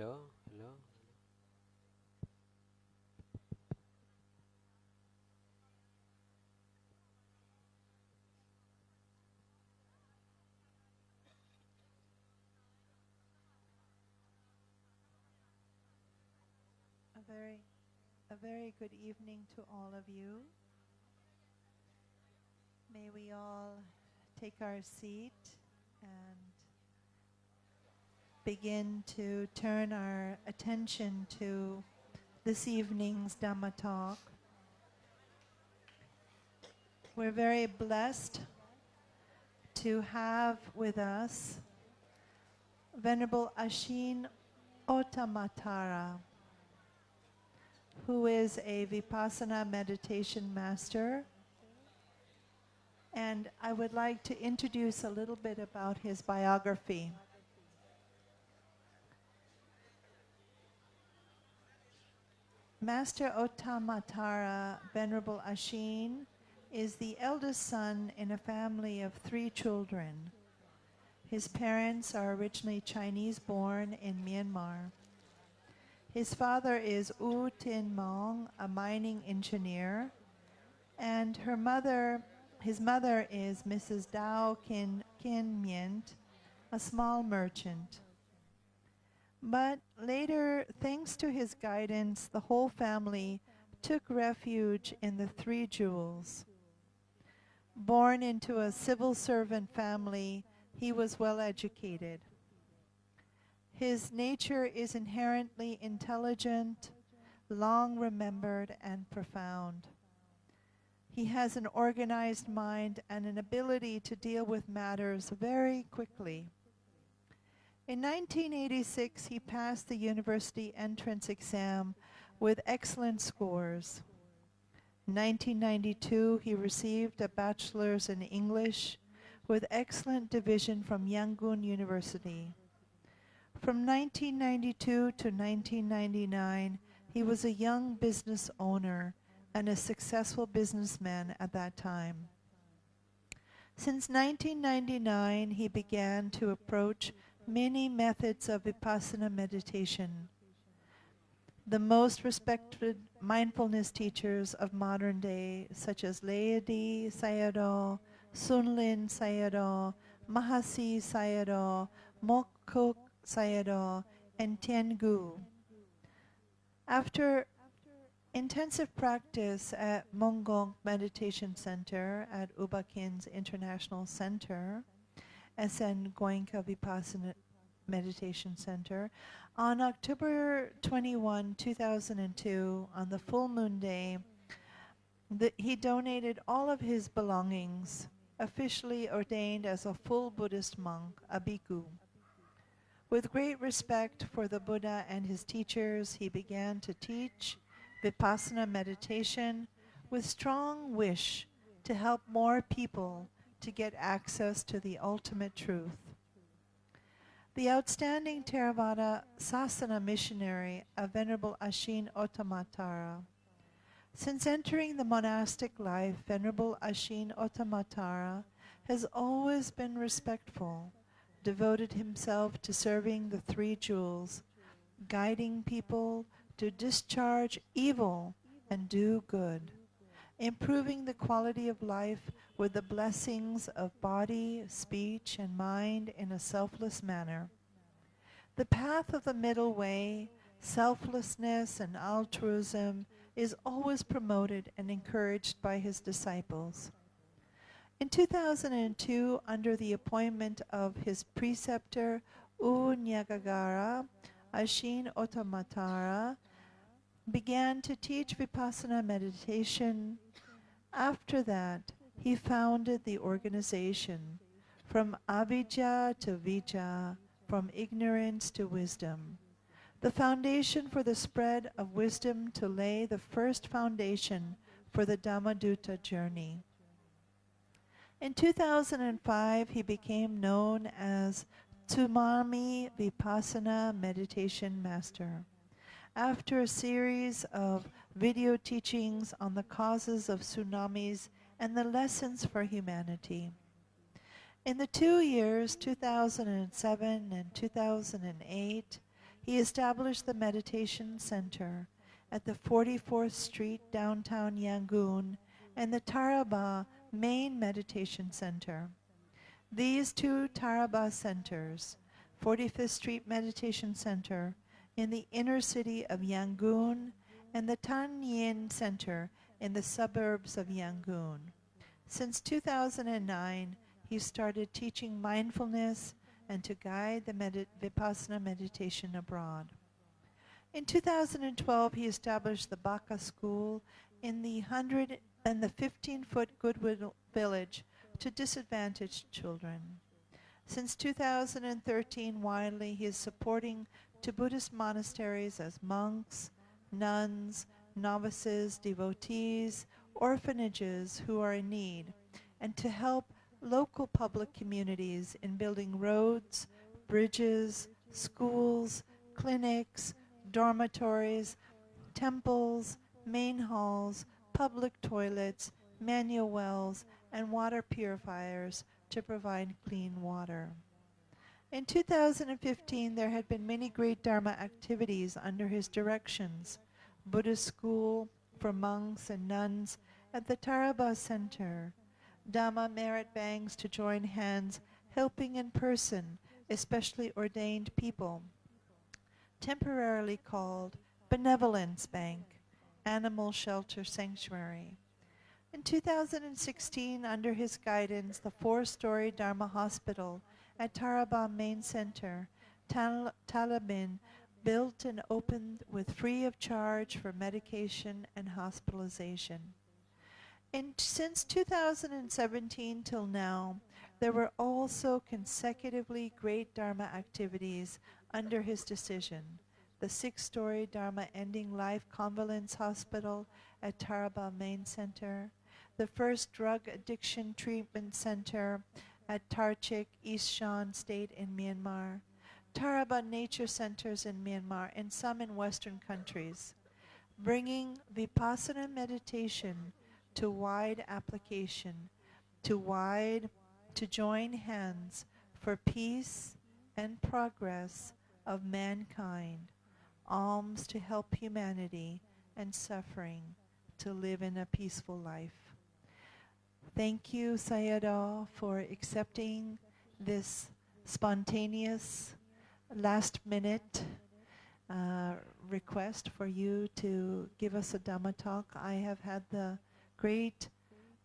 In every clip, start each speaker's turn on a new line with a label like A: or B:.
A: Hello, hello.
B: A very good evening to all of you. May we all take our seat and begin to turn our attention to this evening's Dhamma talk. We're very blessed to have with us Venerable Ashin Ottamatara, who is a Vipassana meditation master. And I would like to introduce a little bit about his biography. Master Ottamatara, Venerable Ashin, is the eldest son in a family of 3 children. His parents are originally Chinese-born in Myanmar. His father is U Tin Maung, a mining engineer, and his mother is Mrs. Dao Kin Myint, a small merchant. But later, thanks to his guidance, the whole family took refuge in the 3 Jewels. Born into a civil servant family, he was well educated. His nature is inherently intelligent, long remembered, and profound. He has an organized mind and an ability to deal with matters very quickly. In 1986, he passed the university entrance exam with excellent scores. In 1992, he received a bachelor's in English with excellent division from Yangon University. From 1992 to 1999, he was a young business owner and a successful businessman at that time. Since 1999, he began to approach many methods of Vipassana meditation. The most respected mindfulness teachers of modern day, such as Laedi Sayadaw, Sunlin Sayadaw, Mahasi Sayadaw, Mokok Sayadaw, and Tiangu. After intensive practice at Mongong Meditation Center at U Ba Khin's International Center, SN Goenka Vipassana Meditation Center, on October 21, 2002, on the full moon day, he donated all of his belongings, officially ordained as a full Buddhist monk, a bhikkhu. With great respect for the Buddha and his teachers, he began to teach Vipassana meditation with strong wish to help more people to get access to the ultimate truth. The outstanding Theravada Sasana missionary of Venerable Ashin Ottamatara. Since entering the monastic life, Venerable Ashin Ottamatara has always been respectful, devoted himself to serving the 3 Jewels, guiding people to discharge evil and do good, improving the quality of life with the blessings of body, speech, and mind in a selfless manner. The path of the middle way, selflessness and altruism, is always promoted and encouraged by his disciples. In 2002, under the appointment of his preceptor, U Nyagagara, Ashin Ottamatara began to teach Vipassana meditation. After that, he founded the organization, From Avijja to Vijja, From Ignorance to Wisdom, the foundation for the spread of wisdom to lay the first foundation for the Dhammadutta journey. In 2005, he became known as Tsunami Vipassana Meditation Master, after a series of video teachings on the causes of tsunamis and the lessons for humanity. In the 2 years, 2007 and 2008, he established the Meditation Center at the 44th Street downtown Yangon and the Taraba Main Meditation Center. These two Taraba centers, 45th Street Meditation Center in the inner city of Yangon and the Tan Yin Center in the suburbs of Yangon. Since 2009, he started teaching mindfulness and to guide the Vipassana meditation abroad. In 2012, he established the Baka School in the 15-foot Goodwill Village to disadvantaged children. Since 2013, widely, he is supporting to Buddhist monasteries as monks, nuns, novices, devotees, orphanages who are in need, and to help local public communities in building roads, bridges, schools, clinics, dormitories, temples, main halls, public toilets, manual wells, and water purifiers to provide clean water. In 2015, there had been many great Dharma activities under his directions: Buddhist school for monks and nuns at the Taraba Center, Dhamma merit banks to join hands helping in person, especially ordained people, temporarily called Benevolence Bank, Animal Shelter Sanctuary. In 2016, under his guidance, the 4-story Dharma Hospital at Taraba Main Center, Talabin, built and opened with free of charge for medication and hospitalization. Since 2017 till now, there were also consecutively great Dharma activities under his decision: the 6-story Dharma Ending Life Convalescence Hospital at Taraba Main Center, the first drug addiction treatment center at Tarchik, East Shan State in Myanmar, Taraba nature centers in Myanmar, and some in Western countries, bringing Vipassana meditation to wide application, to join hands for peace and progress of mankind, alms to help humanity, and suffering to live in a peaceful life. Thank you, Sayadaw, for accepting this spontaneous, last-minute request for you to give us a Dhamma talk. I have had the great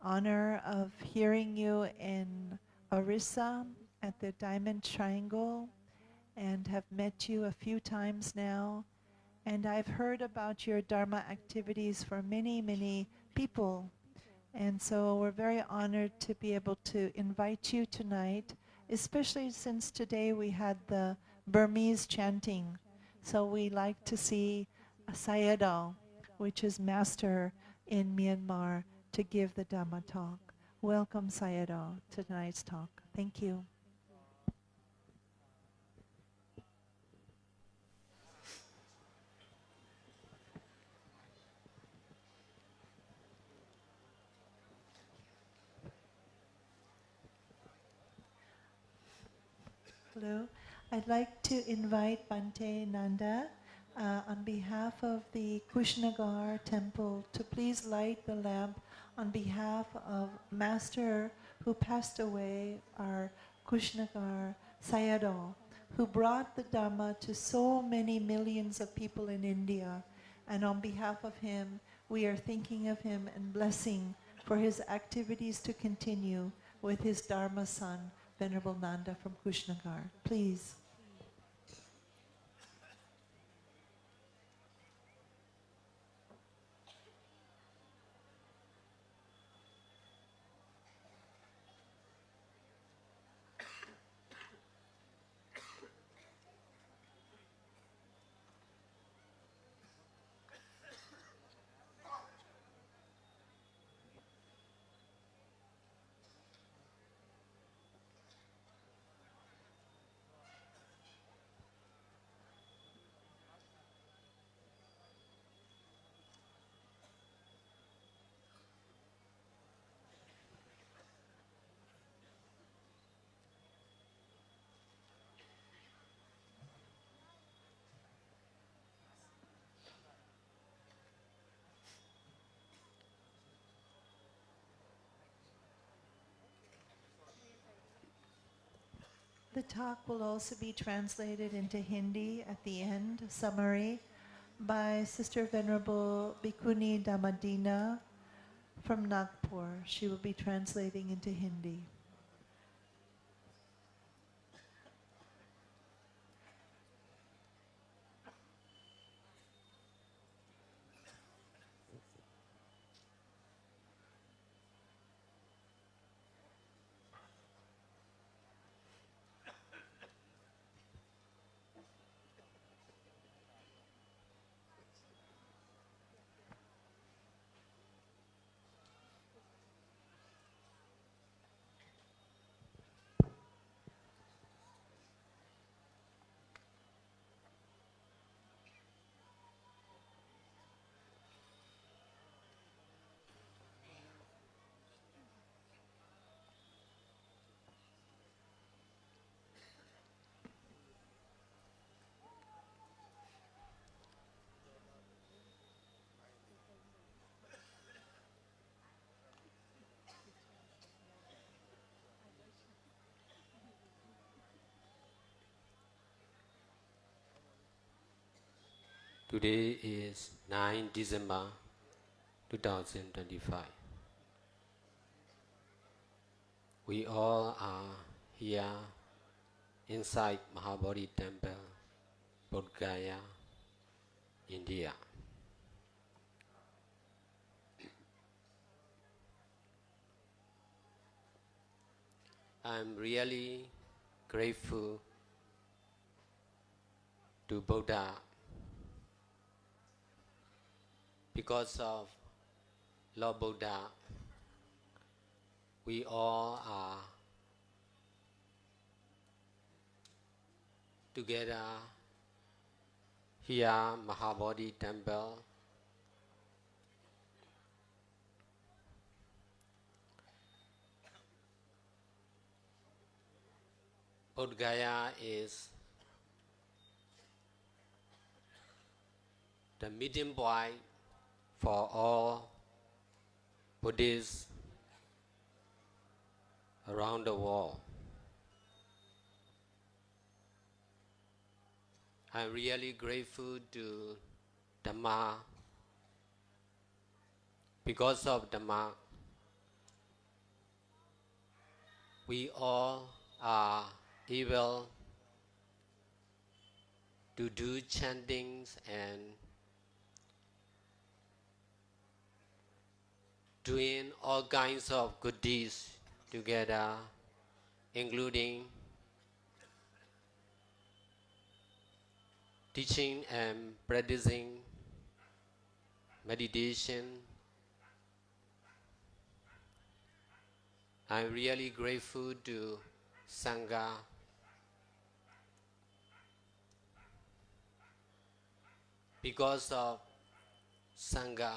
B: honor of hearing you in Orissa at the Diamond Triangle and have met you a few times now. And I've heard about your Dharma activities for many, many people. And so we're very honored to be able to invite you tonight, especially since today we had the Burmese chanting. So we like to see a Sayadaw, which is master in Myanmar, to give the Dhamma talk. Welcome, Sayadaw, to tonight's talk. Thank you. Hello. I'd like to invite Bhante Nanda on behalf of the Kushnagar temple to please light the lamp on behalf of Master who passed away, our Kushnagar Sayadaw, who brought the Dhamma to so many millions of people in India. And on behalf of him, we are thinking of him and blessing for his activities to continue with his Dharma son, Venerable Nanda from Kushnagar. Please. The talk will also be translated into Hindi at the end, summary, by Sister Venerable Bhikkhuni Damadina from Nagpur. She will be translating into Hindi.
A: Today is 9 December 2025. We all are here inside Mahabodhi Temple, Bodh Gaya, India. I'm really grateful to Buddha because of Lord Buddha. We all are together here, Mahabodhi Temple. Bodh Gaya is the meeting point for all Buddhists around the world. I'm really grateful to Dhamma. Because of Dhamma, we all are able to do chantings and doing all kinds of good deeds together, including teaching and practicing meditation. I'm really grateful to Sangha. Because of Sangha,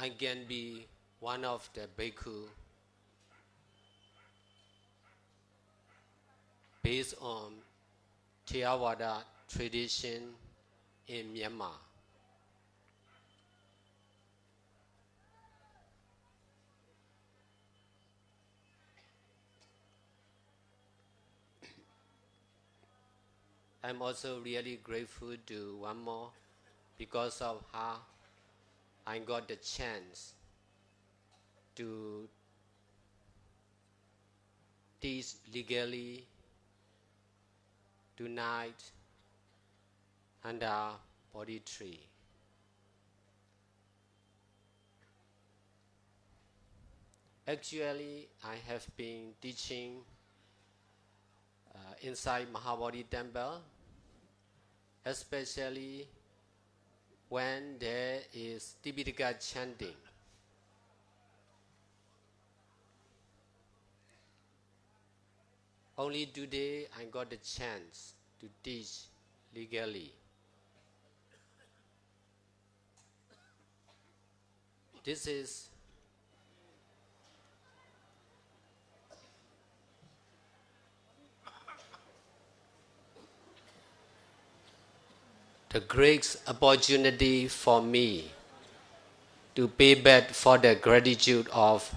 A: I can be one of the bhikkhu based on Theravada tradition in Myanmar. I'm also really grateful to one more because of her. I got the chance to teach legally tonight under Bodhi tree. Actually, I have been teaching inside Mahabodhi Temple, especially when there is Tipitaka chanting. Only today I got the chance to teach legally. This is the great opportunity for me to pay back for the gratitude of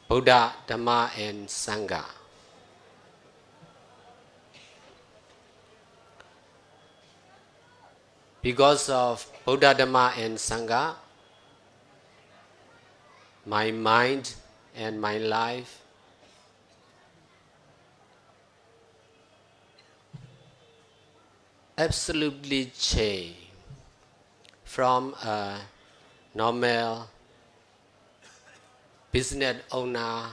A: Buddha, Dhamma, and Sangha. Because of Buddha, Dhamma, and Sangha, my mind and my life absolutely changed from a normal business owner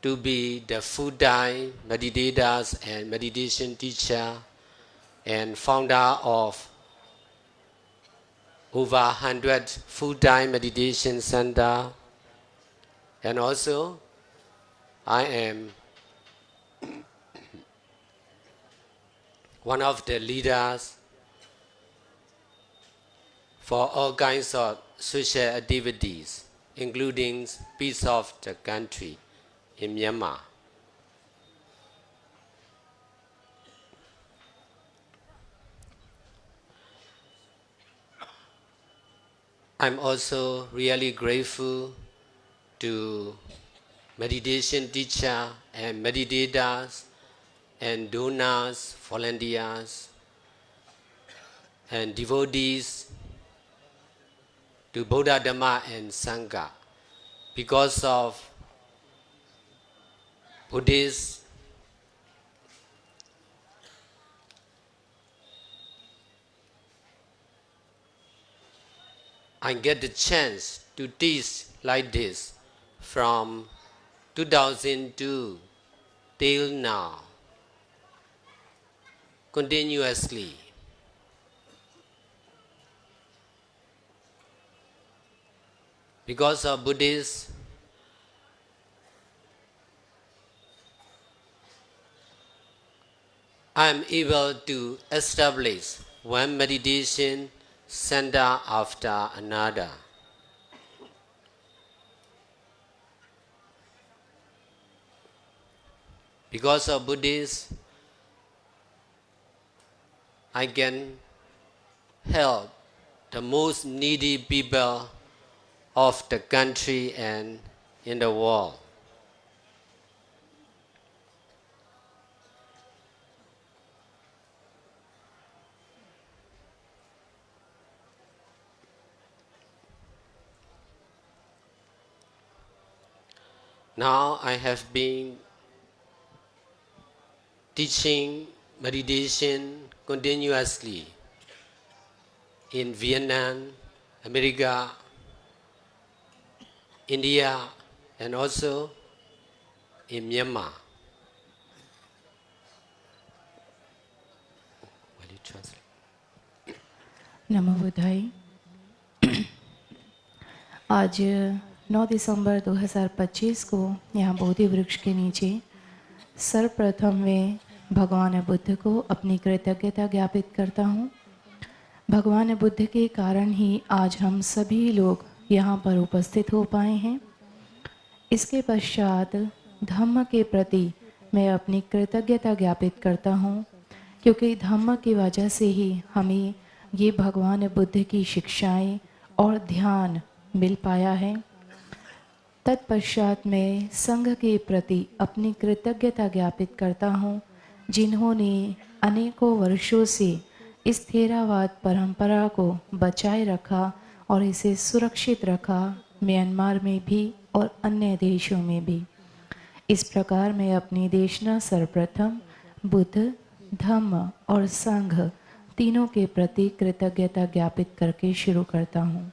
A: to be the full-time meditators and meditation teacher and founder of over 100 full-time meditation center. And also, I am one of the leaders for all kinds of social activities, including peace of the country in Myanmar. I'm also really grateful to meditation teacher and meditators and donors, volunteers, and devotees to Buddha, Dhamma, and Sangha. Because of Buddhist I get the chance to teach like this from 2002 till now, continuously. Because of Buddhists, I am able to establish one meditation center after another. Because of Buddhists, I can help the most needy people of the country and in the world. Now I have been teaching meditation continuously in Vietnam, America, India, and also in Myanmar. Will you translate?
C: नमो बुद्धाय। आज 9 दिसंबर 2025 को यहाँ बोधि वृक्ष के नीचे सर्वप्रथम मैं भगवान बुद्ध को अपनी कृतज्ञता ज्ञापित करता हूँ। भगवान बुद्ध के कारण ही आज हम सभी लोग यहाँ पर उपस्थित हो पाए हैं। इसके पश्चात धम्म के प्रति मैं अपनी कृतज्ञता ज्ञापित करता हूँ, क्योंकि धम्म की वजह से ही हमें ये भगवान बुद्ध की शिक्षाएं और ध्यान मिल पाया है। तत्पश्चात मैं संघ के प्रति अपनी कृतज्ञता ज्ञापित करता हूँ, जिन्होंने अनेकों वर्षों से इस थेरावाद परंपरा को बचाए रखा और इसे सुरक्षित रखा, म्यांमार में भी और अन्य देशों में भी। इस प्रकार मैं अपनी देशना सर्वप्रथम बुद्ध, धम्म और संघ तीनों के प्रति कृतज्ञता ज्ञापित करके शुरू करता हूँ।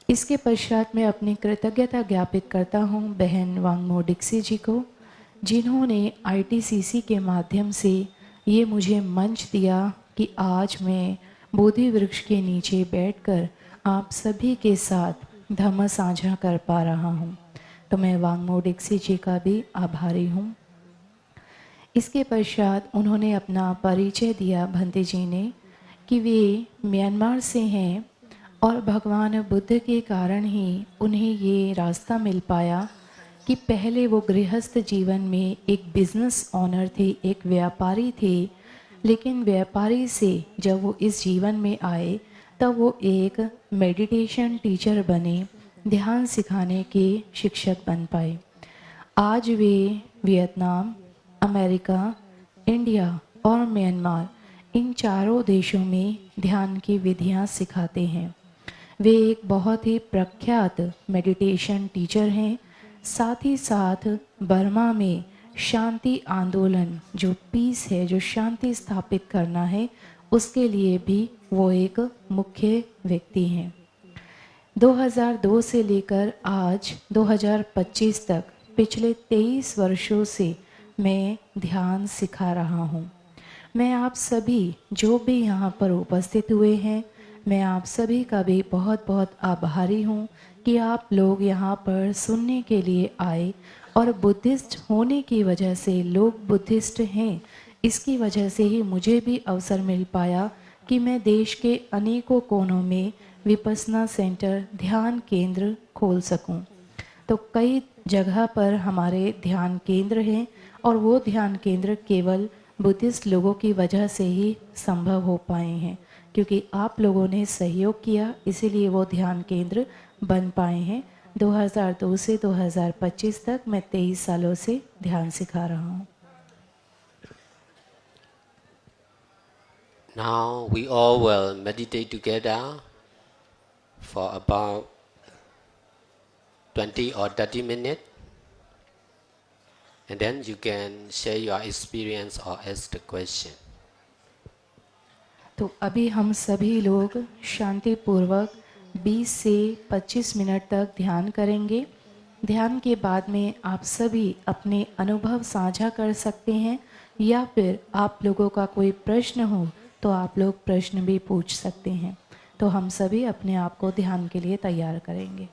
C: इसके पश्चात मैं अपनी कृतज्ञता ज्ञापित करता हूँ बहन वांगमो डिक्सी जी को, जिन्होंने ITCC के माध्यम से ये मुझे मंच दिया कि आज मैं बोधि वृक्ष के नीचे बैठकर आप सभी के साथ धम्म साझा कर पा रहा हूँ। तो मैं वांगमो डिक्सी जी का भी आभारी हूँ। इसके पश्चात उन्होंने अपना परिचय दिया भंते जी ने कि वे म्यांमार से हैं और भगवान बुद्ध के कारण ही उन्हें ये रास्ता मिल पाया कि पहले वो गृहस्थ जीवन में एक बिजनेस ओनर थे, एक व्यापारी थे, लेकिन व्यापारी से जब वो इस जीवन में आए तब वो एक मेडिटेशन टीचर बने, ध्यान सिखाने के शिक्षक बन पाए। आज वे वियतनाम, अमेरिका, इंडिया और म्यांमार इन चारों देशों में ध्यान की विधियां सिखाते हैं। वे एक बहुत ही प्रख्यात मेडिटेशन टीचर हैं। साथ ही साथ बर्मा में शांति आंदोलन, जो पीस है, जो शांति स्थापित करना है, उसके लिए भी वो एक मुख्य व्यक्ति हैं। 2002 से लेकर आज 2025 तक पिछले 23 वर्षों से मैं ध्यान सिखा रहा हूँ। मैं आप सभी जो भी यहाँ पर उपस्थित हुए हैं, मैं आप सभी का भी बहुत बहुत आभारी हूँ कि आप लोग यहाँ पर सुनने के लिए आए। और बुद्धिस्ट होने की वजह से, लोग बुद्धिस्ट हैं, इसकी वजह से ही मुझे भी अवसर मिल पाया कि मैं देश के अनेकों कोनों में विपस्सना सेंटर, ध्यान केंद्र खोल सकूं। तो कई जगह पर हमारे ध्यान केंद्र हैं और वो ध्यान केंद्र केवल बुद्धिस्ट लोगों की वजह से ही संभव हो पाए हैं, क्योंकि आप लोगों ने सहयोग किया, इसीलिए वो ध्यान केंद्र बन पाए हैं। 2002 से 2025 तक मैं 23 सालों से ध्यान सिखा रहा हूँ।
A: Now we all will meditate together for about 20 or 30 minutes, and then you can share your experience or ask the question.
C: तो अभी हम सभी लोग शांतिपूर्वक 20 से 25 मिनट तक ध्यान करेंगे। ध्यान के बाद में आप सभी अपने अनुभव साझा कर सकते हैं, या फिर आप लोगों का कोई प्रश्न हो तो आप लोग प्रश्न भी पूछ सकते हैं। तो हम सभी अपने आप को ध्यान के लिए तैयार करेंगे।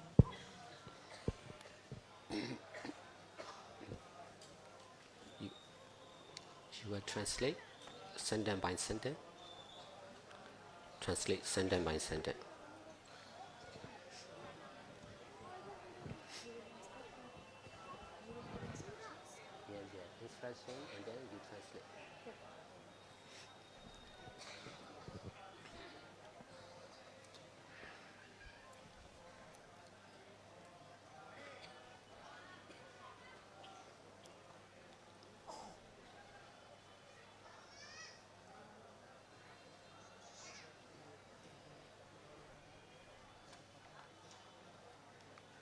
A: You will translate sentence by sentence. Translate sentence by sentence. Instruction and then you translate.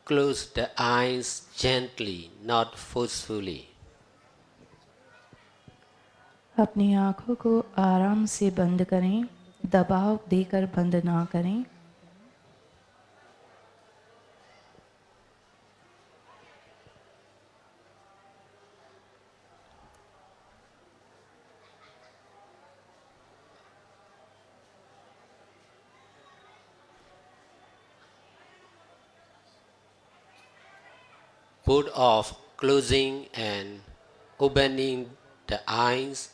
A: Close the eyes gently, not forcefully.
C: अपनी आँखों को आराम से बंद करें, दबाव देकर बंद ना करें।
A: Both of closing and opening the eyes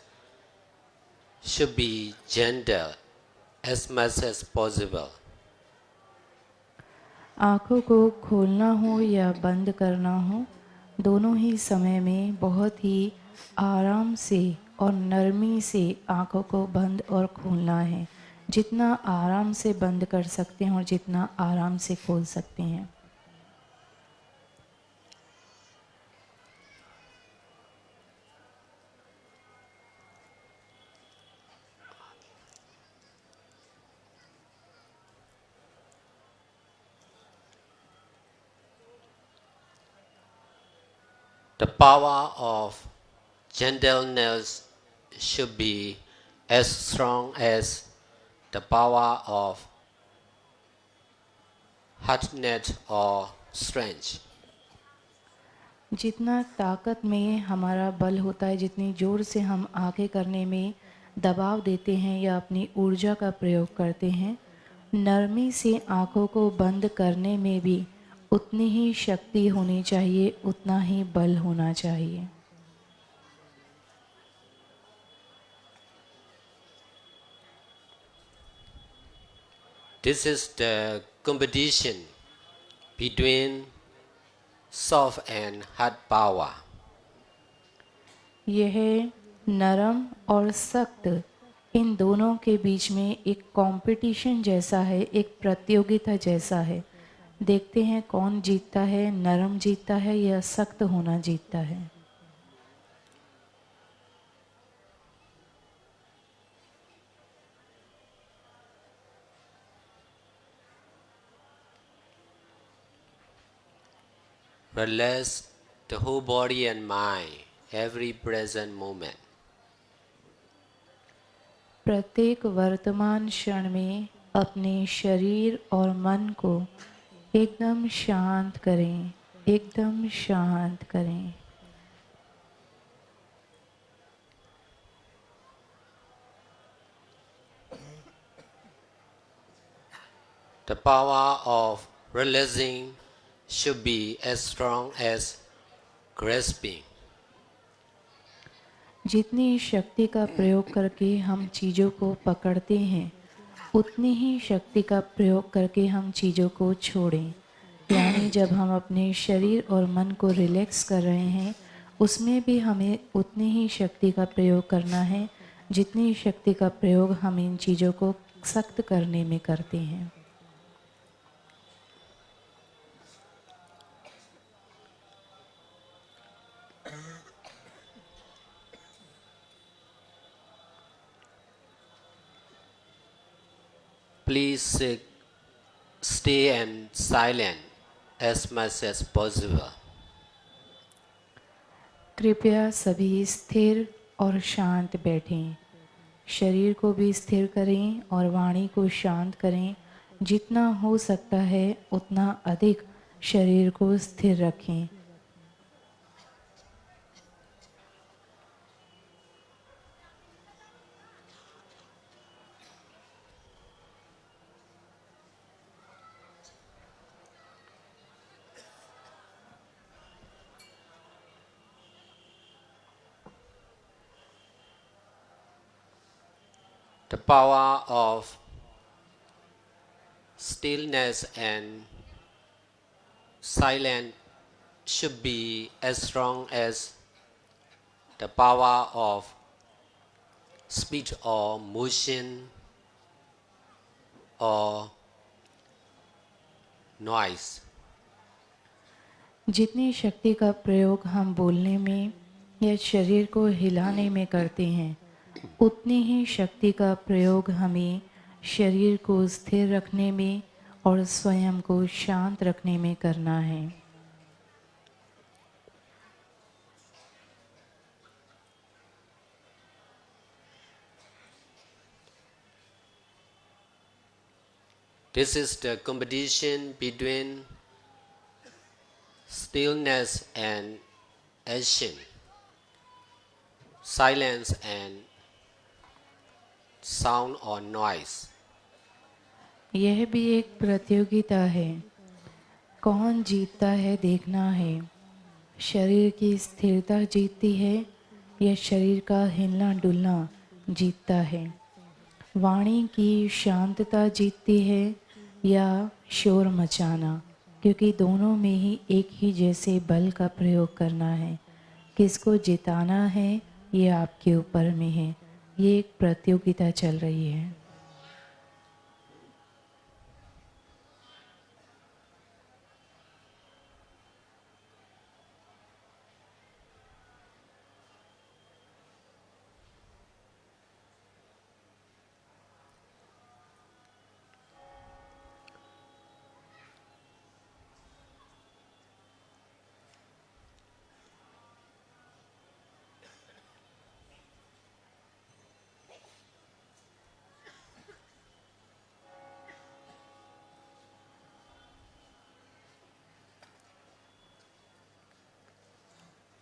A: should be gentle as much as possible.
C: आँखों को खोलना हो या बंद करना हो, दोनों ही समय में बहुत ही आराम से और नरमी से आँखों को बंद और खोलना है। जितना आराम से बंद कर सकते हैं और जितना आराम से खोल सकते हैं।
A: The power of gentleness should be as strong as the power of hardness or strength.
C: जितना ताकत में हमारा बल होता है, जितनी जोर से हम आगे करने में दबाव देते हैं या अपनी ऊर्जा का प्रयोग करते हैं, नरमी से आँखों को बंद करने में भी उतनी ही शक्ति होनी चाहिए, उतना ही बल होना चाहिए।
A: This is the competition between soft and hard power.
C: यह नरम और सख्त इन दोनों के बीच में एक कंपटीशन जैसा है, एक प्रतियोगिता जैसा है। देखते हैं कौन जीतता है, नरम जीतता है या सख्त होना जीतता है।
A: Relax the whole body and mind, every present moment.
C: प्रत्येक वर्तमान क्षण में अपने शरीर और मन को एकदम शांत करें, एकदम शांत करें।
A: The power of relaxing should be as strong as grasping.
C: जितनी शक्ति का प्रयोग करके हम चीज़ों को पकड़ते हैं, उतनी ही शक्ति का प्रयोग करके हम चीज़ों को छोड़ें। यानी जब हम अपने शरीर और मन को रिलैक्स कर रहे हैं, उसमें भी हमें उतनी ही शक्ति का प्रयोग करना है जितनी शक्ति का प्रयोग हम इन चीज़ों को सख्त करने में करते हैं।
A: Please stay and silent as much as possible.
C: कृपया सभी स्थिर और शांत बैठें। शरीर को भी स्थिर करें और वाणी को शांत करें। जितना हो सकता है उतना अधिक शरीर को स्थिर रखें।
A: The power of stillness and silence should be as strong as the power of speech or motion or noise.
C: जितनी शक्ति का प्रयोग हम बोलने में या शरीर को हिलाने में करते हैं, उतनी ही शक्ति का प्रयोग हमें शरीर को स्थिर रखने में और स्वयं को शांत रखने में करना है।
A: This is the competition between stillness and action, silence and sound or noise.
C: यह भी एक प्रतियोगिता है। कौन जीतता है देखना है। शरीर की स्थिरता जीतती है या शरीर का हिलना डुलना जीतता है। वाणी की शांतता जीतती है या शोर मचाना, क्योंकि दोनों में ही एक ही जैसे बल का प्रयोग करना है। किसको जिताना है ये आपके ऊपर में है। ये एक प्रतियोगिता चल रही है।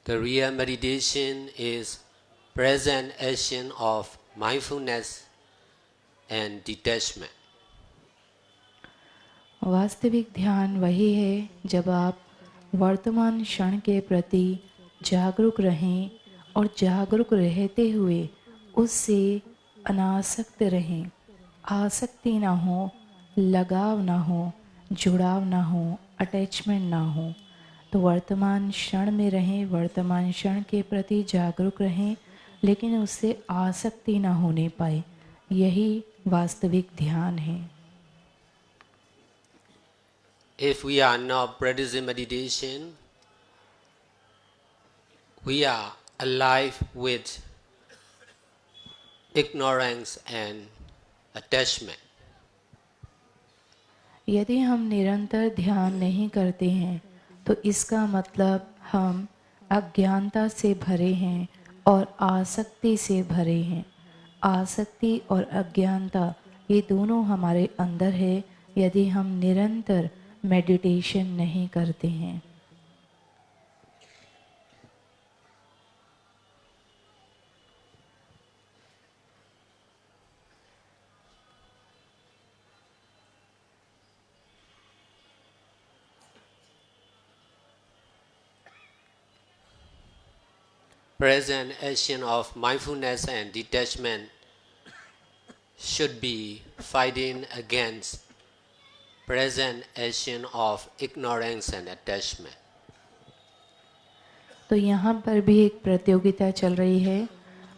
A: The real meditation is present action of mindfulness and detachment.
C: वास्तविक ध्यान वही है जब आप वर्तमान क्षण के प्रति जागरूक रहें और जागरूक रहते हुए उससे अनासक्त रहें। आसक्ति ना हो, लगाव ना हो, जुड़ाव ना हो, अटैचमेंट ना हो। तो वर्तमान क्षण में रहें, वर्तमान क्षण के प्रति जागरूक रहें, लेकिन उससे आसक्ति ना होने पाए, यही वास्तविक ध्यान है।
A: If we are not practicing meditation, we are alive with ignorance and attachment.
C: यदि हम निरंतर ध्यान नहीं करते हैं तो इसका मतलब हम अज्ञानता से भरे हैं और आसक्ति से भरे हैं। आसक्ति और अज्ञानता ये दोनों हमारे अंदर है यदि हम निरंतर मेडिटेशन नहीं करते हैं।
A: Present action of mindfulness and detachment should be fighting against present action of ignorance and attachment.
C: तो यहाँ पर भी एक प्रतियोगिता चल रही है।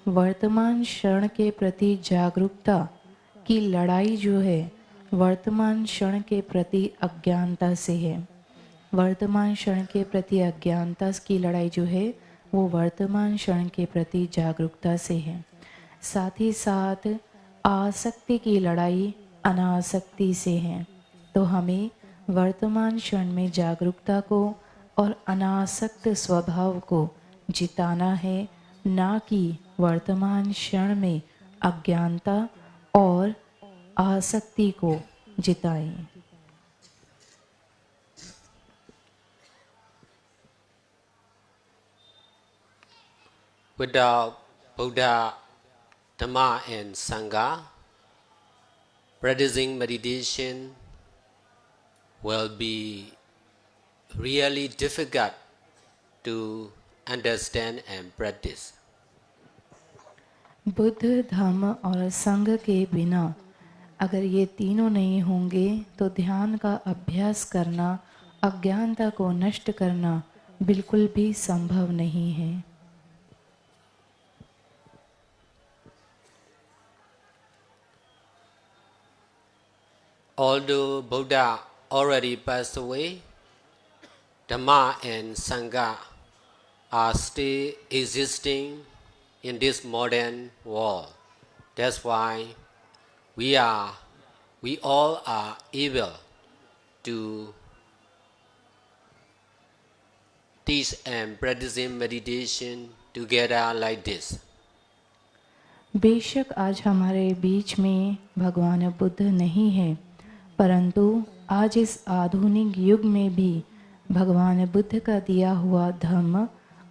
C: वर्तमान क्षण के प्रति जागरूकता की लड़ाई जो है वर्तमान क्षण के प्रति अज्ञानता से है। वर्तमान क्षण के प्रति अज्ञानता की लड़ाई जो है वो वर्तमान क्षण के प्रति जागरूकता से है। साथ ही साथ आसक्ति की लड़ाई अनासक्ति से है। तो हमें वर्तमान क्षण में जागरूकता को और अनासक्त स्वभाव को जिताना है, ना कि वर्तमान क्षण में अज्ञानता और आसक्ति को जिताएं।
A: Without Buddha, Dhamma and Sangha, practicing meditation will be really difficult to understand and practice.
C: Buddha, धम्म और संघ के बिना अगर ये तीनों नहीं होंगे तो ध्यान का अभ्यास करना, अज्ञानता को नष्ट करना बिल्कुल भी संभव नहीं है।
A: Although Buddha already passed away, Dhamma and Sangha are still existing in this modern world. That's why we all are able to teach and practicing meditation together like this.
C: बेशक आज हमारे बीच में भगवान बुद्ध नहीं है, परंतु आज इस आधुनिक युग में भी भगवान बुद्ध का दिया हुआ धम्म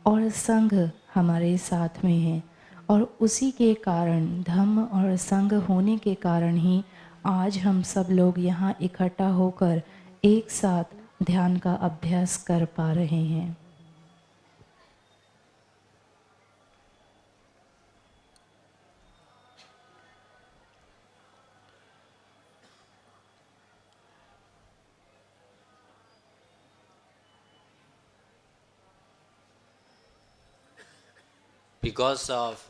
C: और संघ हमारे साथ में है और उसी के कारण, धम्म और संघ होने के कारण ही आज हम सब लोग यहाँ इकट्ठा होकर एक साथ ध्यान का अभ्यास कर पा रहे हैं।
A: Because of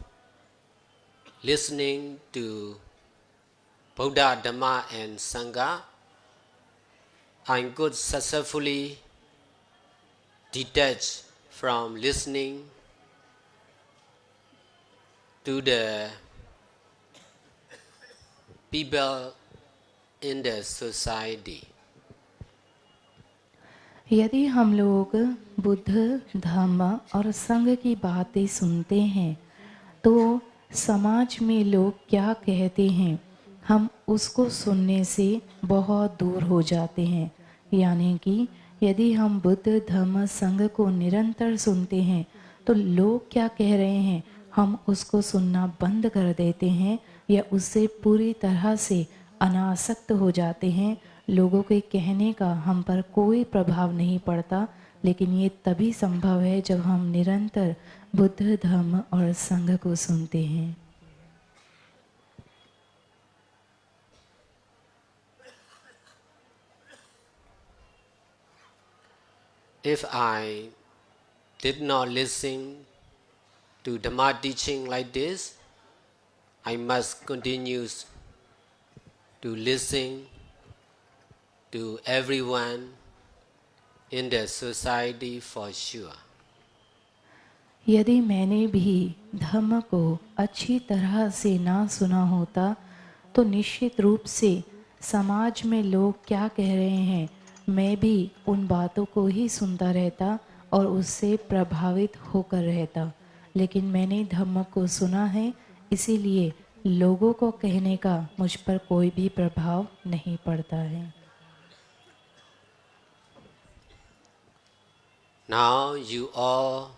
A: listening to Buddha, Dhamma and Sangha, I could successfully detach from listening to the people in the society.
C: यदि हम लोग बुद्ध, धम्म और संघ की बातें सुनते हैं तो समाज में लोग क्या कहते हैं हम उसको सुनने से बहुत दूर हो जाते हैं। यानी कि यदि हम बुद्ध, धम्म, संघ को निरंतर सुनते हैं तो लोग क्या कह रहे हैं हम उसको सुनना बंद कर देते हैं या उससे पूरी तरह से अनासक्त हो जाते हैं। लोगों के कहने का हम पर कोई प्रभाव नहीं पड़ता, लेकिन ये तभी संभव है जब हम निरंतर बुद्ध, धम्म और संघ को सुनते हैं।
A: If I did not listen to Dhamma teaching like this, I must continue to listen to everyone in the society for sure.
C: यदि मैंने भी धम्म को अच्छी तरह से ना सुना होता तो निश्चित रूप से समाज में लोग क्या कह रहे हैं मैं भी उन बातों को ही सुनता रहता और उससे प्रभावित होकर रहता। लेकिन मैंने धम्म को सुना है, इसीलिए लोगों को कहने का मुझ पर कोई भी प्रभाव नहीं पड़ता है।
A: Now you all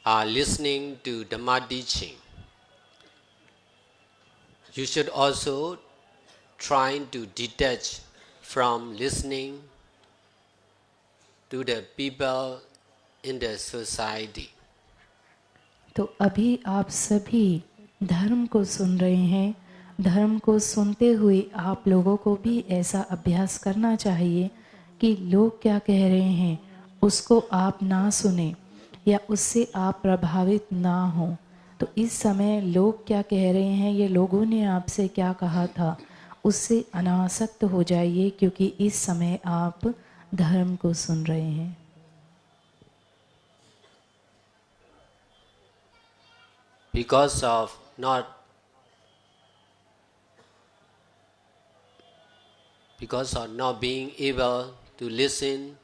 A: are listening to Dhamma teaching. You should also try to detach from listening to the people in the society.
C: तो अभी आप सभी धर्म को सुन रहे हैं। धर्म को सुनते हुए आप लोगों को भी ऐसा अभ्यास करना चाहिए कि लोग क्या कह रहे हैं उसको आप ना सुने या उससे आप प्रभावित ना हो। तो इस समय लोग क्या कह रहे हैं, ये लोगों ने आपसे क्या कहा था, उससे अनासक्त हो जाइए, क्योंकि इस समय आप धर्म को सुन रहे हैं।
A: Because of not being able to listen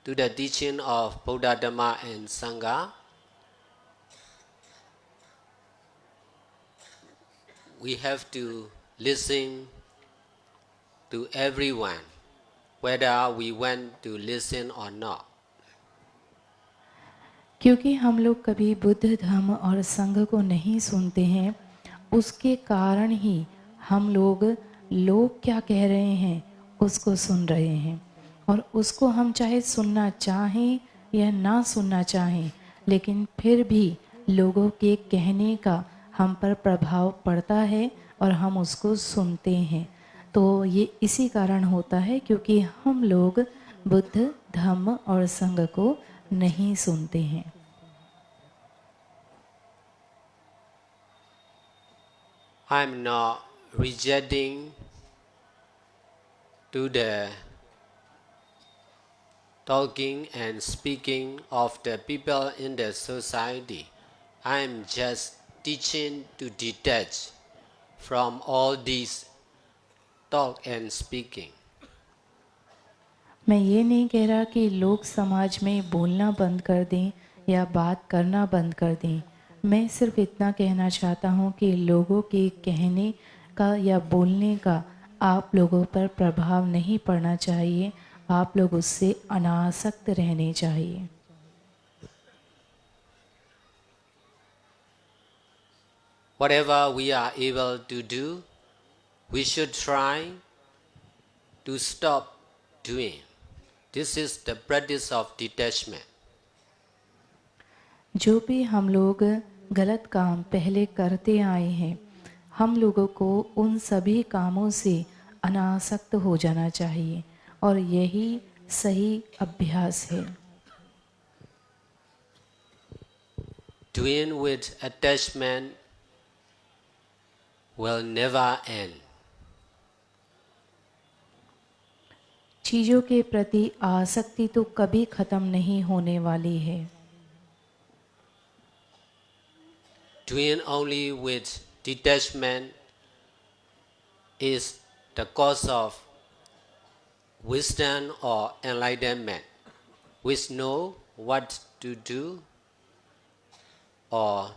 A: to the teaching of Buddha, Dhamma and Sangha, we have to listen to everyone, whether we want to listen or not.
C: क्योंकि हम लोग कभी बुद्ध धम्म और संघ को नहीं सुनते हैं, उसके कारण ही हम लोग क्या कह रहे हैं उसको सुन रहे हैं, और उसको हम चाहे सुनना चाहें या ना सुनना चाहें, लेकिन फिर भी लोगों के कहने का हम पर प्रभाव पड़ता है और हम उसको सुनते हैं। तो ये इसी कारण होता है क्योंकि हम लोग बुद्ध धम्म और संघ को नहीं सुनते हैं।
A: I am not rejecting to the talking and speaking of the people in the society. I am just teaching to detach from all these talk and speaking.
C: मैं ये नहीं कह रहा कि लोग समाज में बोलना बंद कर दें या बात करना बंद कर दें। मैं सिर्फ इतना कहना चाहता हूँ कि लोगों के कहने का या बोलने का आप लोगों पर प्रभाव नहीं पड़ना चाहिए, आप लोग उससे अनासक्त रहने चाहिए।
A: Whatever we are able to do, we should try to stop doing. This is the practice of detachment.
C: जो भी हम लोग गलत काम पहले करते आए हैं, हम लोगों को उन सभी कामों से अनासक्त हो जाना चाहिए, और यही सही अभ्यास है।
A: Doing with attachment will never end.
C: चीज़ों के प्रति आसक्ति तो कभी खत्म नहीं होने वाली है।
A: Doing only with detachment is the cause of wisdom or enlightenment, which know what to do or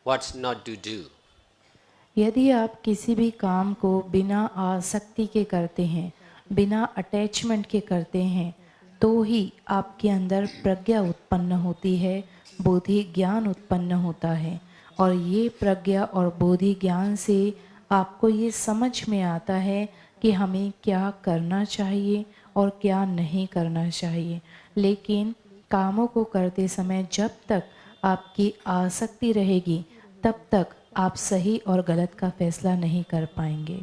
A: what not to do.
C: यदि आप किसी भी काम को बिना आसक्ति के करते हैं, बिना अटैचमेंट के करते हैं, तो ही आपके अंदर प्रज्ञा उत्पन्न होती है, बोधि ज्ञान उत्पन्न होता है, और ये प्रज्ञा और बोधि ज्ञान से आपको ये समझ में आता है कि हमें क्या करना चाहिए और क्या नहीं करना चाहिए। लेकिन कामों को करते समय जब तक आपकी आसक्ति रहेगी, तब तक आप सही और गलत का फैसला नहीं कर पाएंगे।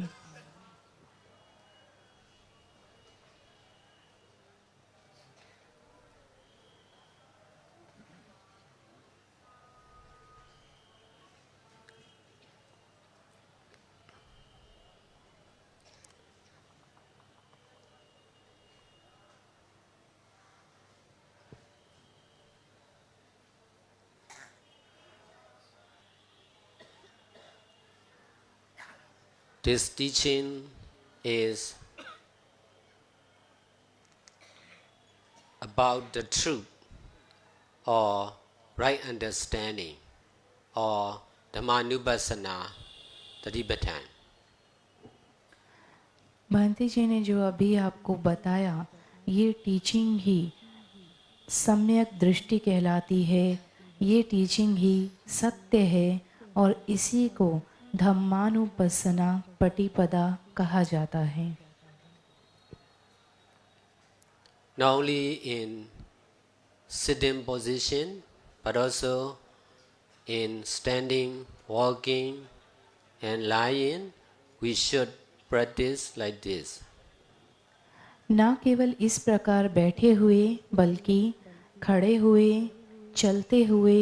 A: This teaching is about the truth or right understanding or Dhammanupassana Tadipatthana.
C: भांति जी ने जो अभी आपको बताया, ये टीचिंग ही सम्यक दृष्टि कहलाती है, ये टीचिंग ही सत्य है और इसी को धम्मानुपස්සना पटिपदा कहा जाता है।
A: Not only in sitting position, but also in standing, walking, and lying, we should practice like this.
C: ना केवल इस प्रकार बैठे हुए, बल्कि खड़े हुए, चलते हुए,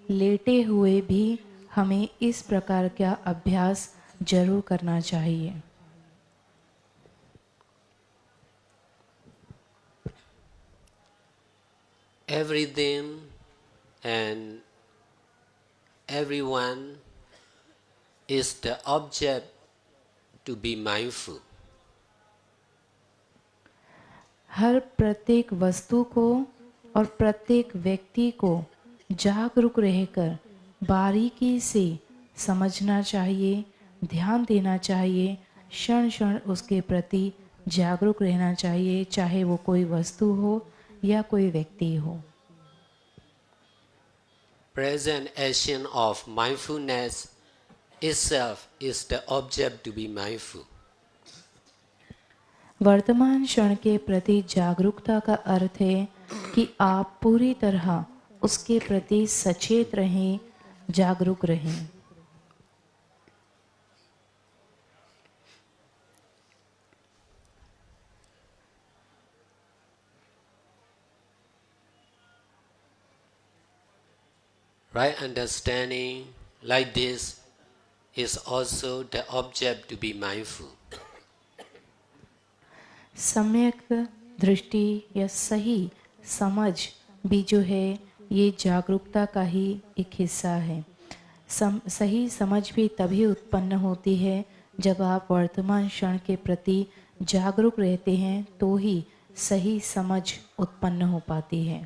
C: लेटे हुए भी हमें इस प्रकार का अभ्यास जरूर करना चाहिए।
A: Everything and everyone is the object to be mindful.
C: हर प्रत्येक वस्तु को और प्रत्येक व्यक्ति को जागरूक रहकर बारीकी से समझना चाहिए, ध्यान देना चाहिए, क्षण क्षण उसके प्रति जागरूक रहना चाहिए, चाहे वो कोई वस्तु हो या कोई व्यक्ति हो।
A: Present action of mindfulness itself is the object to be mindful.
C: वर्तमान क्षण के प्रति जागरूकता का अर्थ है कि आप पूरी तरह उसके प्रति सचेत रहें, जागरूक रहें।
A: Right understanding like this is also the object to be mindful.
C: सम्यक दृष्टि या सही समझ भी जो है ये जागरूकता का ही एक हिस्सा है। सही समझ भी तभी उत्पन्न होती है जब आप वर्तमान क्षण के प्रति जागरूक रहते हैं, तो ही सही समझ उत्पन्न हो पाती है।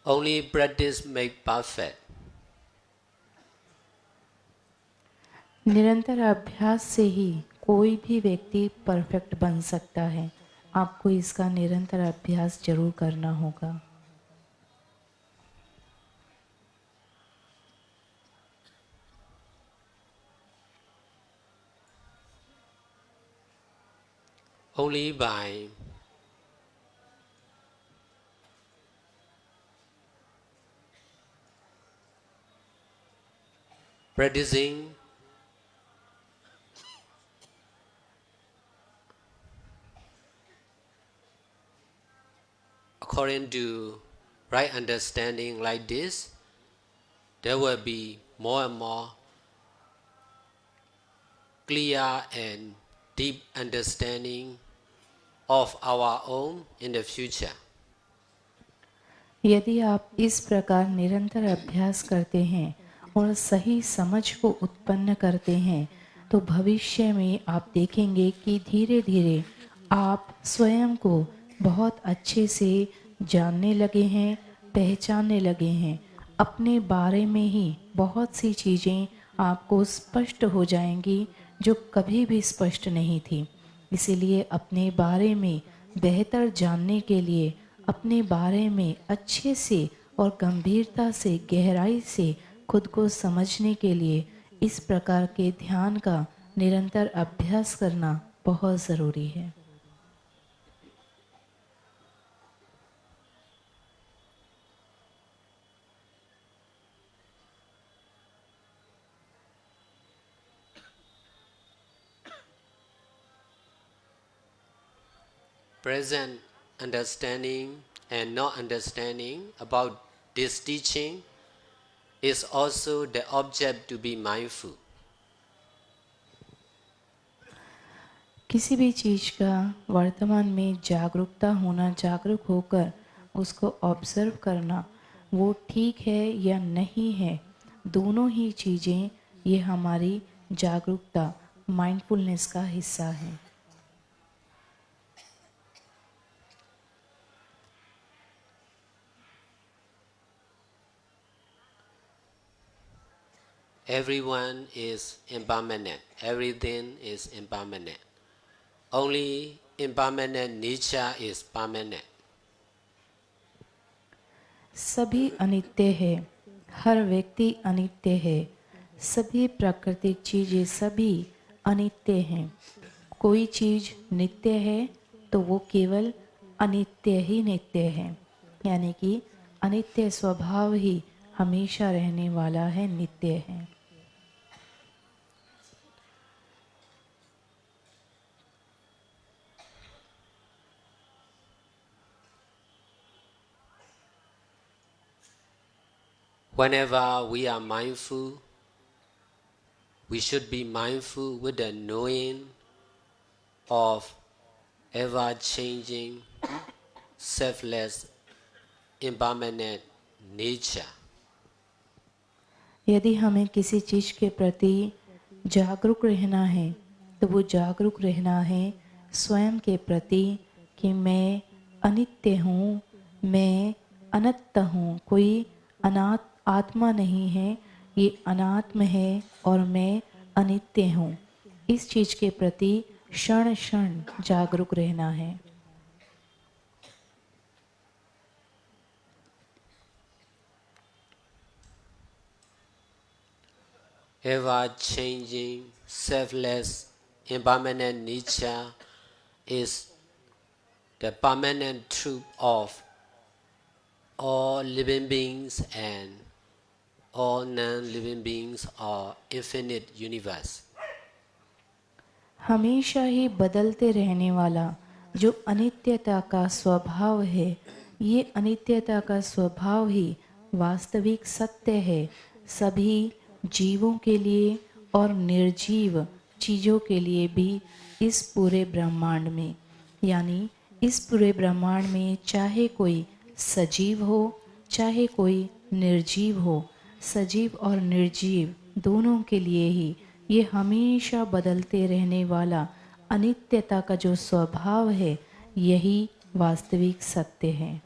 A: Only practice make perfect.
C: निरंतर अभ्यास से ही कोई भी व्यक्ति परफेक्ट बन सकता है। आपको इसका निरंतर अभ्यास जरूर करना होगा।
A: Only by practicing according to right understanding like this, there will be more and more clear and deep understanding of our own in the future.
C: यदि आप इस प्रकार निरंतर अभ्यास करते हैं और सही समझ को उत्पन्न करते हैं, तो भविष्य में आप देखेंगे कि धीरे धीरे आप स्वयं को बहुत अच्छे से जानने लगे हैं, पहचानने लगे हैं। अपने बारे में ही बहुत सी चीज़ें आपको स्पष्ट हो जाएंगी जो कभी भी स्पष्ट नहीं थी। इसीलिए अपने बारे में बेहतर जानने के लिए, अपने बारे में अच्छे से और गंभीरता से, गहराई से खुद को समझने के लिए इस प्रकार के ध्यान का निरंतर अभ्यास करना बहुत ज़रूरी है।
A: Present understanding and not understanding about this teaching is also the object to be mindful.
C: किसी भी चीज़ का वर्तमान में जागरूकता होना, जागरूक होकर उसको ऑब्जर्व करना, वो ठीक है या नहीं है, दोनों ही चीज़ें ये हमारी जागरूकता, माइंडफुलनेस का हिस्सा है।
A: Everyone is impermanent. Everything is impermanent. Only impermanent nature is permanent.
C: सभी अनित्य है, हर व्यक्ति अनित्य है, सभी प्राकृतिक चीज़ें सभी अनित्य हैं। कोई चीज़ नित्य है तो वो केवल अनित्य ही नित्य है, यानी कि अनित्य स्वभाव ही हमेशा रहने वाला है, नित्य है।
A: Whenever we are mindful, we should be mindful with the knowing of ever-changing, selfless, impermanent nature.
C: यदि हमें किसी चीज़ के प्रति जागरूक रहना है तो वो जागरूक रहना है स्वयं के प्रति कि मैं अनित्य हूँ, मैं अनंत हूँ, कोई अनाथ आत्मा नहीं है, ये अनात्म है और मैं अनित्य हूँ। इस चीज़ के प्रति क्षण क्षण जागरूक रहना है।
A: Ever-changing, selfless, impermanent nature is the permanent truth of all living beings and all non-living beings or infinite universe.
C: हमेशा ही बदलते रहने वाला जो अनित्यता का स्वभाव है, ये अनित्यता का स्वभाव ही वास्तविक सत्य है सभी जीवों के लिए और निर्जीव चीज़ों के लिए भी इस पूरे ब्रह्मांड में। यानी इस पूरे ब्रह्मांड में चाहे कोई सजीव हो, चाहे कोई निर्जीव हो, सजीव और निर्जीव दोनों के लिए ही ये हमेशा बदलते रहने वाला अनित्यता का जो स्वभाव है, यही वास्तविक सत्य है।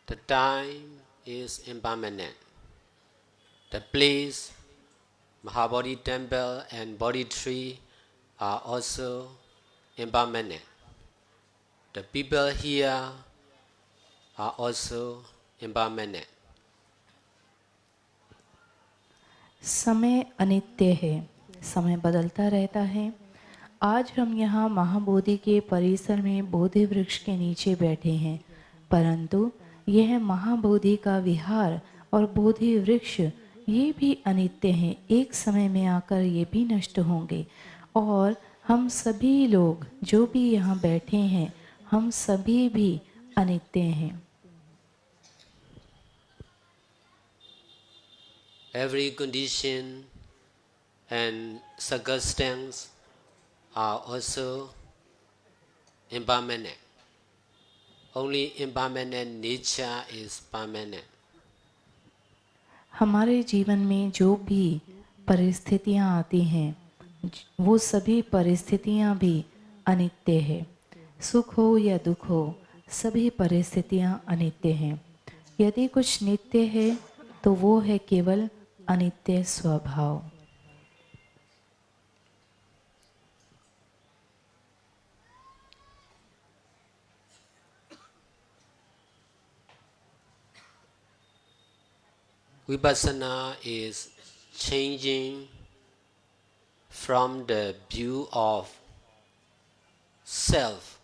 A: The time is impermanent. The place, Mahabodhi temple and Bodhi tree are also impermanent. The people here are also impermanent.
C: समय अनित्य है, समय बदलता रहता है। आज हम यहाँ महाबोधि के परिसर में बोधि वृक्ष के नीचे बैठे हैं, परंतु यह महाबोधि का विहार और बोधि वृक्ष ये भी अनित्य हैं। एक समय में आकर ये भी नष्ट होंगे और हम सभी लोग जो भी यहाँ बैठे हैं, हम सभी भी अनित्य हैं।
A: Every condition and circumstance are also impermanent. Only impermanent nature is permanent.
C: हमारे जीवन में जो भी परिस्थितियाँ आती हैं, वो सभी परिस्थितियाँ भी अनित्य है। सुख हो या दुख हो, सभी परिस्थितियाँ अनित्य हैं। यदि कुछ नित्य है तो वो है केवल अनित्य स्वभाव।
A: Vipassana is changing from the view of self